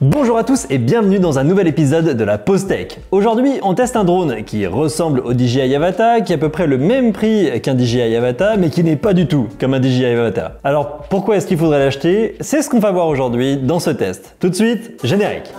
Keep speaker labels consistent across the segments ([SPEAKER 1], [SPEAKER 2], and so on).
[SPEAKER 1] Bonjour à tous et bienvenue dans un nouvel épisode de la Pause Tech. Aujourd'hui, on teste un drone qui ressemble au DJI Avata, qui est à peu près le même prix qu'un DJI Avata, mais qui n'est pas du tout comme un DJI Avata. Alors pourquoi est-ce qu'il faudrait l'acheter? C'est ce qu'on va voir aujourd'hui dans ce test. Tout de suite, générique.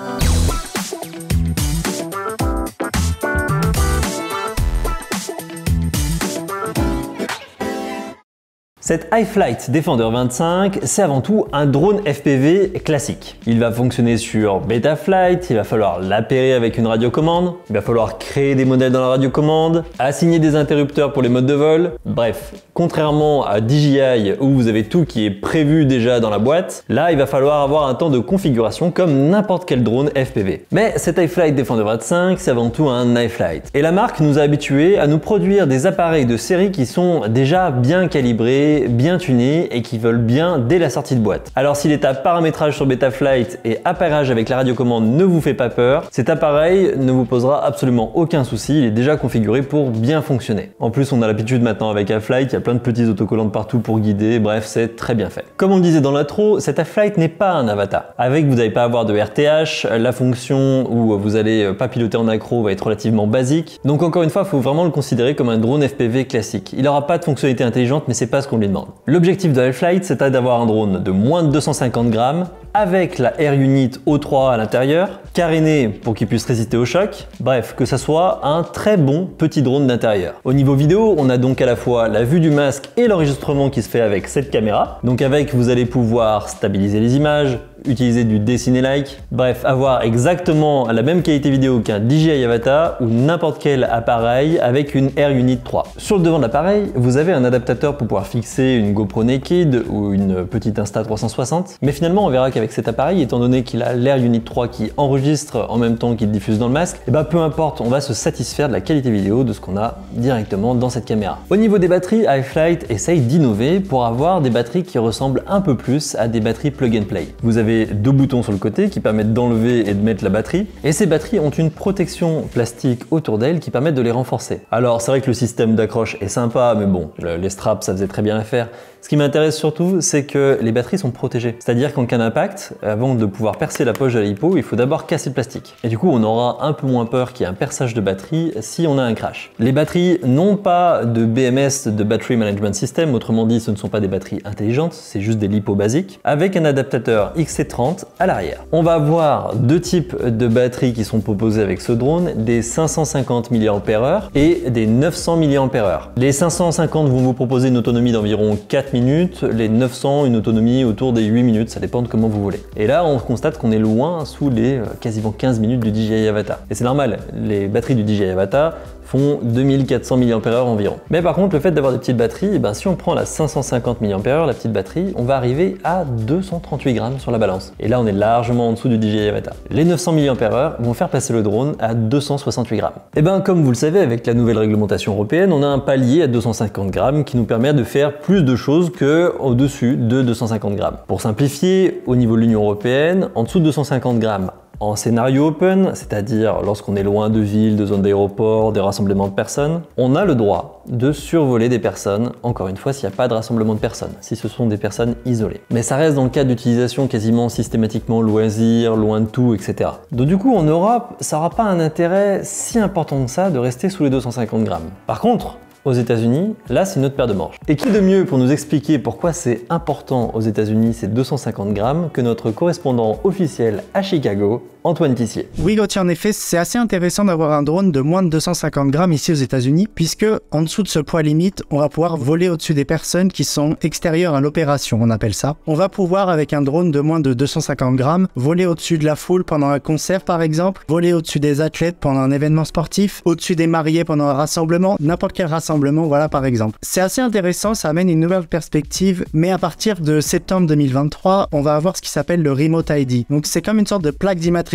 [SPEAKER 1] Cette iFlight Defender 25, c'est avant tout un drone FPV classique. Il va fonctionner sur Betaflight, il va falloir l'appairer avec une radiocommande, il va falloir créer des modèles dans la radiocommande, assigner des interrupteurs pour les modes de vol. Bref, contrairement à DJI où vous avez tout qui est prévu déjà dans la boîte, là il va falloir avoir un temps de configuration comme n'importe quel drone FPV. Mais cette iFlight Defender 25, c'est avant tout un iFlight. Et la marque nous a habitués à nous produire des appareils de série qui sont déjà bien calibrés, bien tunés et qui veulent bien dès la sortie de boîte. Alors si l'état paramétrage sur Betaflight et appairage avec la radiocommande ne vous fait pas peur, cet appareil ne vous posera absolument aucun souci, il est déjà configuré pour bien fonctionner. En plus on a l'habitude maintenant avec iFlight, il y a plein de petits autocollants partout pour guider, bref c'est très bien fait. Comme on le disait dans l'intro, cet iFlight n'est pas un Avata. Avec vous n'allez pas avoir de RTH, la fonction où vous allez pas piloter en accro va être relativement basique. Donc encore une fois, il faut vraiment le considérer comme un drone FPV classique. Il n'aura pas de fonctionnalité intelligente mais c'est pas ce qu'on lui demande. L'objectif de iFlight, c'est d'avoir un drone de moins de 250 grammes avec la Air Unit O3 à l'intérieur, caréné pour qu'il puisse résister au choc, bref, que ça soit un très bon petit drone d'intérieur. Au niveau vidéo, on a donc à la fois la vue du masque et l'enregistrement qui se fait avec cette caméra. Donc avec, vous allez pouvoir stabiliser les images, utiliser du dessiné-like, bref, avoir exactement la même qualité vidéo qu'un DJI Avata ou n'importe quel appareil avec une Air Unit 3. Sur le devant de l'appareil, vous avez un adaptateur pour pouvoir fixer une GoPro Naked ou une petite Insta360, mais finalement on verra qu'avec cet appareil, étant donné qu'il a l'Air Unit 3 qui enregistre en même temps qu'il diffuse dans le masque, et ben peu importe, on va se satisfaire de la qualité vidéo de ce qu'on a directement dans cette caméra. Au niveau des batteries, iFlight essaye d'innover pour avoir des batteries qui ressemblent un peu plus à des batteries plug and play. Vous avez deux boutons sur le côté qui permettent d'enlever et de mettre la batterie, et ces batteries ont une protection plastique autour d'elles qui permettent de les renforcer. Alors c'est vrai que le système d'accroche est sympa, mais bon, les straps ça faisait très bien l'affaire. Ce qui m'intéresse surtout, c'est que les batteries sont protégées. C'est-à-dire qu'en cas d'impact, avant de pouvoir percer la poche de la LiPo, il faut d'abord casser le plastique. Et du coup, on aura un peu moins peur qu'il y ait un perçage de batterie si on a un crash. Les batteries n'ont pas de BMS, de Battery Management System, autrement dit, ce ne sont pas des batteries intelligentes, c'est juste des LiPo basiques, avec un adaptateur XC30 à l'arrière. On va avoir deux types de batteries qui sont proposées avec ce drone, des 550 mAh et des 900 mAh. Les 550 vont vous proposer une autonomie d'environ 4 minutes, les 900 une autonomie autour des 8 minutes, ça dépend de comment vous voulez. Et là on constate qu'on est loin sous les quasiment 15 minutes du DJI Avata. Et c'est normal, les batteries du DJI Avata font 2400 mAh environ. Mais par contre, le fait d'avoir des petites batteries, si on prend la 550 mAh, la petite batterie, on va arriver à 238 grammes sur la balance. Et là, on est largement en dessous du DJI Avata. Les 900 mAh vont faire passer le drone à 268 grammes. Et comme vous le savez, avec la nouvelle réglementation européenne, on a un palier à 250 grammes qui nous permet de faire plus de choses que au-dessus de 250 grammes. Pour simplifier, au niveau de l'Union européenne, en dessous de 250 grammes, en scénario open, c'est-à-dire lorsqu'on est loin de villes, de zones d'aéroport, des rassemblements de personnes, on a le droit de survoler des personnes, encore une fois s'il n'y a pas de rassemblement de personnes, si ce sont des personnes isolées. Mais ça reste dans le cadre d'utilisation quasiment systématiquement loisir, loin de tout, etc. Donc du coup en Europe, ça n'aura pas un intérêt si important que ça de rester sous les 250 grammes. Par contre, aux États-Unis, là c'est une autre paire de manches. Et qui de mieux pour nous expliquer pourquoi c'est important aux États-Unis ces 250 grammes que notre correspondant officiel à Chicago, Antoine Tissier.
[SPEAKER 2] Oui Gauthier, en effet, c'est assez intéressant d'avoir un drone de moins de 250 grammes ici aux États-Unis, puisque en dessous de ce poids limite, on va pouvoir voler au-dessus des personnes qui sont extérieures à l'opération, on appelle ça. On va pouvoir, avec un drone de moins de 250 grammes, voler au-dessus de la foule pendant un concert par exemple, voler au-dessus des athlètes pendant un événement sportif, au-dessus des mariés pendant un rassemblement, n'importe quel rassemblement, voilà par exemple. C'est assez intéressant, ça amène une nouvelle perspective, mais à partir de septembre 2023, on va avoir ce qui s'appelle le Remote ID. Donc c'est comme une sorte de plaque d'immatriculation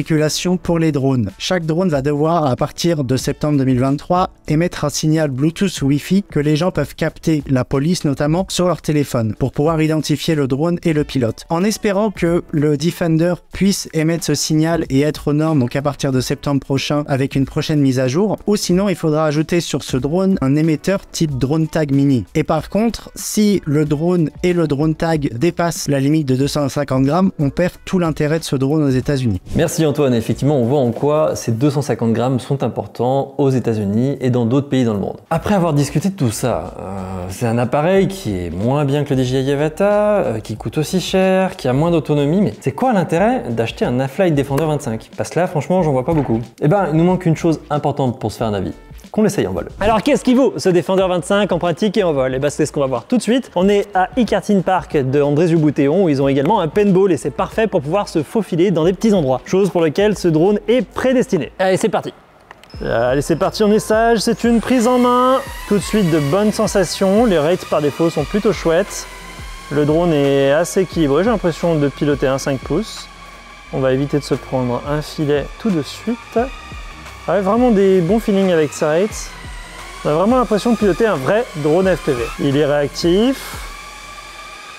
[SPEAKER 2] pour les drones. Chaque drone va devoir, à partir de septembre 2023, émettre un signal Bluetooth ou Wi-Fi que les gens peuvent capter, la police notamment, sur leur téléphone, pour pouvoir identifier le drone et le pilote. En espérant que le Defender puisse émettre ce signal et être aux normes, donc à partir de septembre prochain, avec une prochaine mise à jour, ou sinon il faudra ajouter sur ce drone un émetteur capteur type drone tag mini. Et par contre, si le drone et le drone tag dépassent la limite de 250 grammes, on perd tout l'intérêt de ce drone aux États-Unis.
[SPEAKER 1] Merci Antoine, effectivement on voit en quoi ces 250 grammes sont importants aux États-Unis et dans d'autres pays dans le monde. Après avoir discuté de tout ça, c'est un appareil qui est moins bien que le DJI Avata, qui coûte aussi cher, qui a moins d'autonomie, mais c'est quoi l'intérêt d'acheter un A-Flight Defender 25? Parce que là franchement j'en vois pas beaucoup. Eh ben il nous manque une chose importante pour se faire un avis. Qu'on l'essaye en vol. Alors qu'est-ce qu'il vaut ce Defender 25 en pratique et en vol? Et bah c'est ce qu'on va voir tout de suite. On est à e-karting park de Andrézieux-Bouthéon où ils ont également un paintball et c'est parfait pour pouvoir se faufiler dans des petits endroits. Chose pour laquelle ce drone est prédestiné. Allez c'est parti. Allez c'est parti, on est sage, c'est une prise en main. Tout de suite de bonnes sensations, les rates par défaut sont plutôt chouettes. Le drone est assez équilibré, j'ai l'impression de piloter un 5 pouces. On va éviter de se prendre un filet tout de suite. Ouais, vraiment des bons feelings avec sa rate. On a vraiment l'impression de piloter un vrai drone FPV. Il est réactif.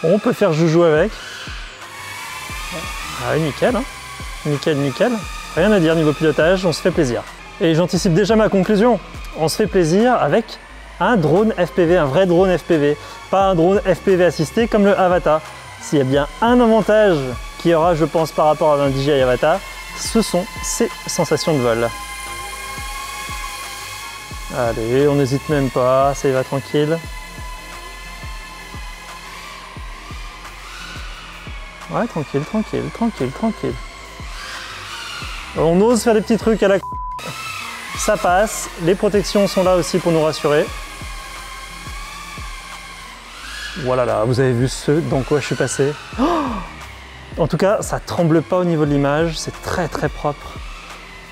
[SPEAKER 1] On peut faire joujou avec. Ah oui, nickel, hein. Nickel, nickel. Rien à dire niveau pilotage, on se fait plaisir. Et j'anticipe déjà ma conclusion. On se fait plaisir avec un drone FPV, un vrai drone FPV. Pas un drone FPV assisté comme le Avata. S'il y a bien un avantage qu'il y aura, je pense, par rapport à un DJI Avata, ce sont ses sensations de vol. Allez, on n'hésite même pas, ça y va tranquille. Ouais, tranquille, tranquille, tranquille, tranquille. On ose faire des petits trucs à la... Ça passe, les protections sont là aussi pour nous rassurer. Voilà, là, vous avez vu ce dans quoi je suis passé. Oh, en tout cas, ça tremble pas au niveau de l'image, c'est très très propre.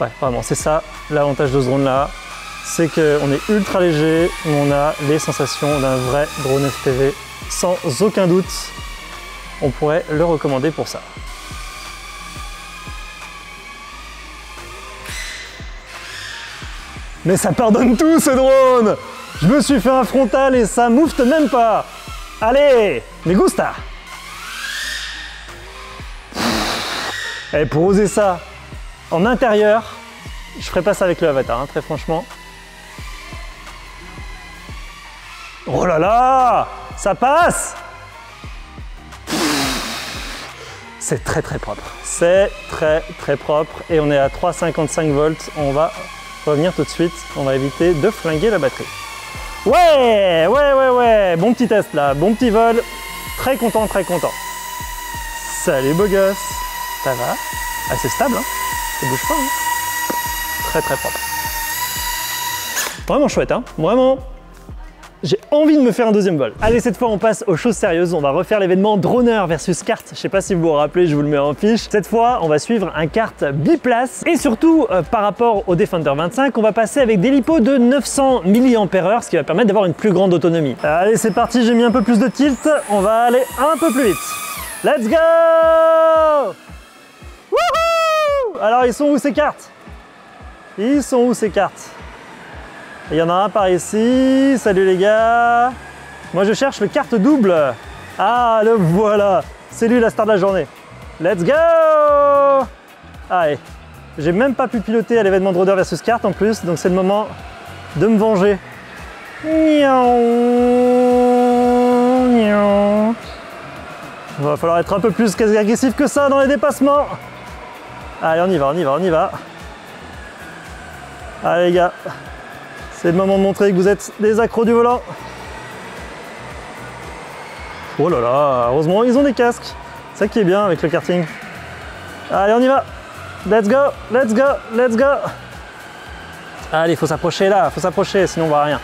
[SPEAKER 1] Ouais, vraiment, c'est ça l'avantage de ce drone-là. C'est qu'on est ultra léger, on a les sensations d'un vrai drone FPV. Sans aucun doute, on pourrait le recommander pour ça. Mais ça pardonne tout ce drone! Je me suis fait un frontal et ça moufte même pas! Allez, me gusta! Et pour oser ça en intérieur, je ferai pas ça avec le Avata, hein, très franchement. Oh là là, ça passe! C'est très très propre. C'est très très propre et on est à 3,55 volts. On va revenir tout de suite. On va éviter de flinguer la batterie. Ouais, ouais, ouais, ouais. Bon petit test là, bon petit vol. Très content, très content. Salut beau gosse. Ça va? Assez stable, hein? Ça bouge pas, hein? Très très propre. Vraiment chouette, hein? Vraiment. J'ai envie de me faire un deuxième vol. Allez, cette fois, on passe aux choses sérieuses. On va refaire l'événement Droner versus Kart. Je sais pas si vous vous rappelez, je vous le mets en fiche. Cette fois, on va suivre un kart biplace. Et surtout, par rapport au Defender 25, on va passer avec des lipos de 900 mAh, ce qui va permettre d'avoir une plus grande autonomie. Allez, c'est parti, j'ai mis un peu plus de tilt. On va aller un peu plus vite. Let's go! Wouhou! Alors, ils sont où ces cartes? Ils sont où ces cartes? Il y en a un par ici. Salut les gars. Moi je cherche le kart double. Ah, le voilà. C'est lui la star de la journée. Let's go. Allez. J'ai même pas pu piloter à l'événement Droner versus Kart en plus. Donc c'est le moment de me venger. Miaou. Miaou. Il va falloir être un peu plus agressif que ça dans les dépassements. Allez, on y va, on y va, on y va. Allez les gars. C'est le moment de montrer que vous êtes des accros du volant. Oh là là, heureusement ils ont des casques. C'est ça qui est bien avec le karting. Allez, on y va. Let's go, let's go, let's go. Allez, il faut s'approcher là, il faut s'approcher, sinon on voit rien.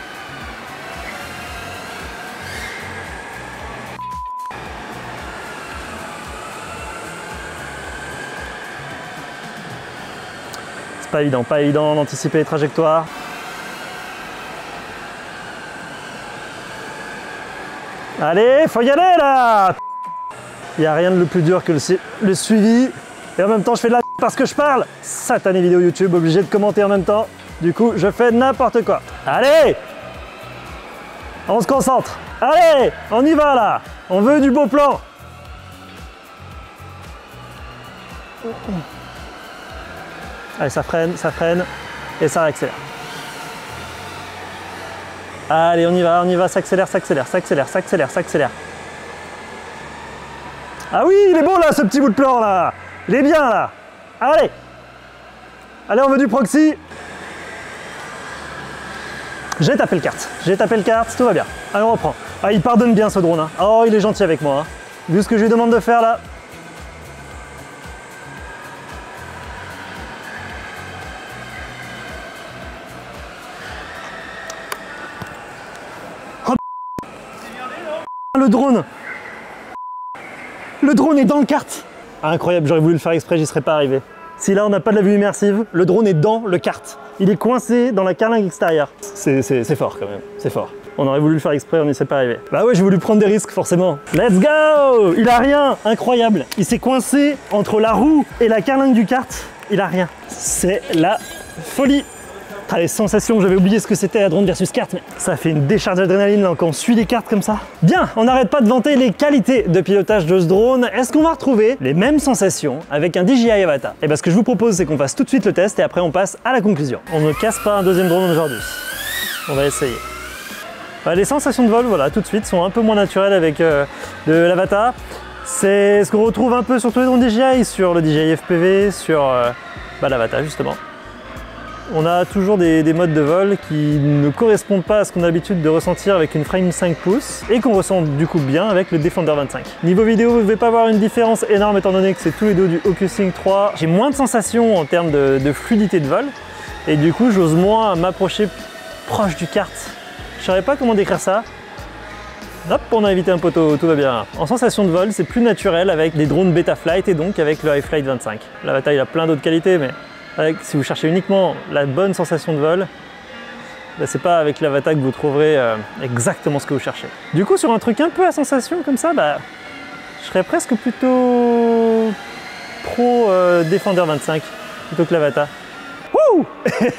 [SPEAKER 1] C'est pas évident d'anticiper les trajectoires. Allez, faut y aller là! Il n'y a rien de plus dur que le suivi. Et en même temps, je fais de la parce que je parle. Satanée vidéo YouTube, obligé de commenter en même temps. Du coup, je fais n'importe quoi. Allez! On se concentre. Allez, on y va là. On veut du beau plan. Allez, ça freine et ça accélère. Allez, on y va, ça accélère, ça accélère, ça accélère, ça accélère, ça accélère. Ah oui, il est bon là, ce petit bout de plan là. Il est bien là. Allez. Allez, on veut du proxy. J'ai tapé le kart, tout va bien. Allez, on reprend. Ah, il pardonne bien ce drone. Hein. Oh, il est gentil avec moi. Hein. Vu ce que je lui demande de faire là. Oh, le drone. Le drone est dans le kart. Incroyable, j'aurais voulu le faire exprès, j'y serais pas arrivé. Si là on n'a pas de la vue immersive, le drone est dans le kart. Il est coincé dans la carlingue extérieure. C'est fort quand même, c'est fort. On aurait voulu le faire exprès, on n'y serait pas arrivé. Bah ouais, j'ai voulu prendre des risques forcément. Let's go! Il a rien, incroyable. Il s'est coincé entre la roue et la carlingue du kart. Il a rien. C'est la folie. Ah, les sensations, j'avais oublié ce que c'était la drone versus kart, mais ça fait une décharge d'adrénaline là quand on suit les cartes comme ça. Bien, on n'arrête pas de vanter les qualités de pilotage de ce drone. Est-ce qu'on va retrouver les mêmes sensations avec un DJI Avata? Et bien ce que je vous propose, c'est qu'on fasse tout de suite le test et après on passe à la conclusion. On ne casse pas un deuxième drone aujourd'hui. On va essayer. Bah, les sensations de vol, voilà, tout de suite, sont un peu moins naturelles avec de l'Avata. C'est ce qu'on retrouve un peu sur tous les drones DJI, sur le DJI FPV, sur l'Avata justement. On a toujours des modes de vol qui ne correspondent pas à ce qu'on a l'habitude de ressentir avec une frame 5 pouces et qu'on ressent du coup bien avec le Defender 25. Niveau vidéo, vous ne devez pas avoir une différence énorme étant donné que c'est tous les deux du OcuSync 3. J'ai moins de sensations en termes de fluidité de vol et du coup j'ose moins m'approcher proche du kart. Je ne saurais pas comment décrire ça. Hop, on a évité un poteau, tout va bien. En sensation de vol, c'est plus naturel avec des drones Betaflight et donc avec le iFlight 25. L'Avata il a plein d'autres qualités mais si vous cherchez uniquement la bonne sensation de vol, bah, c'est pas avec l'Avata que vous trouverez exactement ce que vous cherchez. Du coup, sur un truc un peu à sensation comme ça, bah, je serais presque plutôt pro Defender 25 plutôt que l'Avata. Wouh!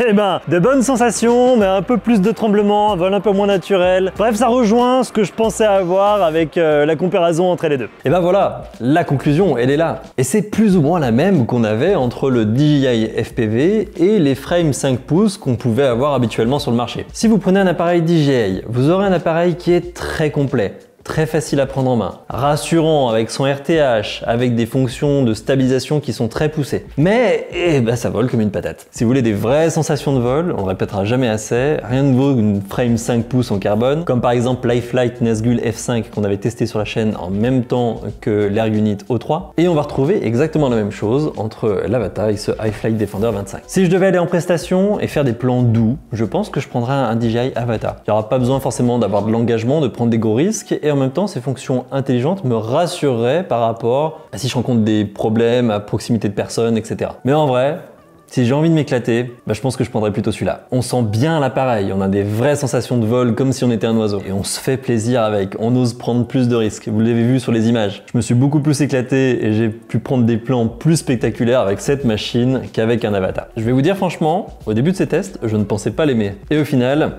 [SPEAKER 1] Eh ben, de bonnes sensations, mais un peu plus de tremblement, un vol un peu moins naturel. Bref, ça rejoint ce que je pensais avoir avec la comparaison entre les deux. Et ben voilà, la conclusion, elle est là. Et c'est plus ou moins la même qu'on avait entre le DJI FPV et les frames 5 pouces qu'on pouvait avoir habituellement sur le marché. Si vous prenez un appareil DJI, vous aurez un appareil qui est très complet. Très facile à prendre en main, rassurant avec son RTH, avec des fonctions de stabilisation qui sont très poussées. Mais ça vole comme une patate. Si vous voulez des vraies sensations de vol, on le répétera jamais assez, rien ne vaut une frame 5 pouces en carbone, comme par exemple l'iFlight Nazgul F5 qu'on avait testé sur la chaîne en même temps que l'Airunit O3. Et on va retrouver exactement la même chose entre l'Avata et ce iFlight Defender 25. Si je devais aller en prestation et faire des plans doux, je pense que je prendrais un DJI Avata. Il n'y aura pas besoin forcément d'avoir de l'engagement, de prendre des gros risques, et en même temps, ces fonctions intelligentes me rassureraient par rapport à si je rencontre des problèmes à proximité de personnes, etc. Mais en vrai, si j'ai envie de m'éclater, je pense que je prendrais plutôt celui-là. On sent bien l'appareil, on a des vraies sensations de vol comme si on était un oiseau. Et on se fait plaisir avec, on ose prendre plus de risques. Vous l'avez vu sur les images. Je me suis beaucoup plus éclaté et j'ai pu prendre des plans plus spectaculaires avec cette machine qu'avec un Avata. Je vais vous dire franchement, au début de ces tests, je ne pensais pas l'aimer. Et au final,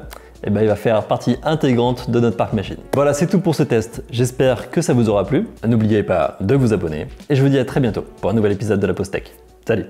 [SPEAKER 1] il va faire partie intégrante de notre parc machine. Voilà, c'est tout pour ce test. J'espère que ça vous aura plu. N'oubliez pas de vous abonner. Et je vous dis à très bientôt pour un nouvel épisode de la Pause Tech. Salut!